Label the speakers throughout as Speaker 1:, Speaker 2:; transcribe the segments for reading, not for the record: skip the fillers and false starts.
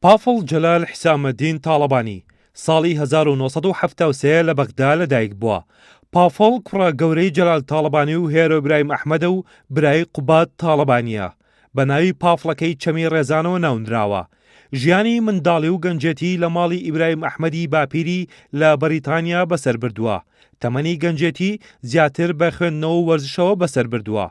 Speaker 1: پافڵ جەلال حسامەدین تاڵەبانی ساڵی 1973 لە بەغدا لەدایک بووە. پافڵ کوڕە گەورەی جەلال تاڵەبانی و هێرۆ ئیبراهیم ئەحمەدە و برای قوبات تاڵەبانیە. بە ناوی پافڵەکەی چەمی ڕێزانەوە ناونراوە. ژیانی منداڵی و گەنجێتی لە ماڵی ئیبراهیم ئەحمەدی باپیری لە بەریتانیا بەسەر بردووە. تەمەنی گەنجێتی زیاتر بە خوێندنەوە و وەرزشەوە بەسەر بردووە.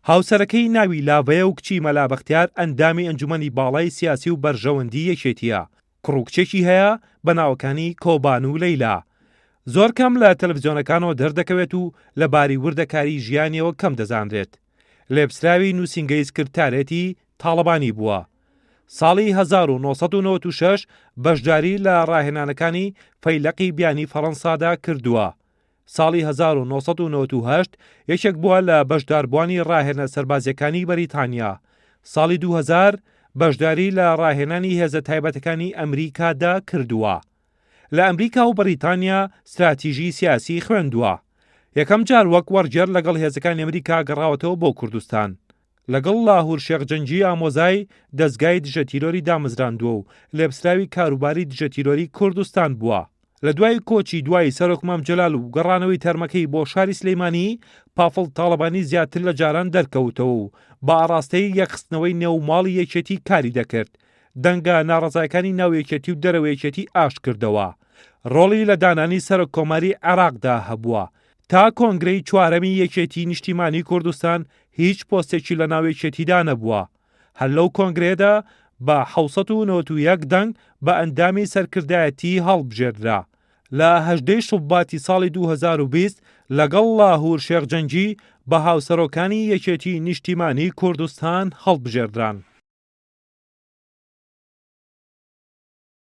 Speaker 1: هاوسەرەکەی ناوی لاڤەیە و کچی مەلا بەختیار ئەندامی ئەنجومەنی باڵای سیاسی و بەرژەوەندی یەکێتیە. کوڕ و کچێکی هەیە بە ناوەکانی کۆبان و لەیلا. زۆر کەم لە تەلەڤیزیۆنەکانەوە دەردەکەوێت و لە باری وردەکاری ژیانیەوە کەم دەزانرێت. لێبسراوی نووسینگەی سکرتارێتی تاڵەبانی بووە. ساڵی 1996 بەشداری لە ڕاهێنانەکانی فەیلەقی بیانی فەڕەنسادا کردووە. ساڵی 1998 یەکێک بووە لە بەشداربووانی ڕاهێنە سەربازیەکانی بەریتانیا. ساڵی 2000 بەشداری لە ڕاهێنانی هێزە تایبەتەکانی ئەمریکادا کردووە. لە ئەمریکا و بەریتانیا استراتیژی سیاسی خوێندووە. یەکەم جار وەک وەرجێر لەگەڵ هێزەکانی ئەمریکا گەڕاوەتەوە بۆ کوردستان. لەگەڵ لاهور شێخجەنجی ئامۆزای دەستگای دژە تیرۆری دامەزراندووە و لێبسراوی کاروباری دژە تیرۆری کوردستان بووە. لە دوای کۆچی دوای سەرۆک مام جەلال و گەڕانەوەی تەرمەکەی بۆ شاری سلەیمانی، پافڵ تاڵەبانی زیاتر لە جاران دەرکەوتەوە و بە ئاڕاستەی یەکخستنەوەی نێو ماڵی یەکێتی کاری دەکرد. دەنگە ناڕەزایەکانی ناو یەکێتی و دەرەوە یەکێتی ئاش کردەوە. ڕۆڵی لە دانانی سەرۆک کۆماری عێراقدا هەبووە. تا کۆنگرەی چوارەمی یەکێتی نیشتیمانی کوردستان هیچ پۆستێکی لە ناو یەکێتیدا نەبووە. هەر لەو کۆنگرێدا بە 791 دەنگ بە ئەندامی سەرکردایەتی هەڵبژێردرا. لە 18 شوباتی ساڵی 2020 لەگەڵ لاهور شێخجەنجی بە هاوسەرۆکانی یەکێتی نیشتیمانی کوردستان هەڵبژێردران.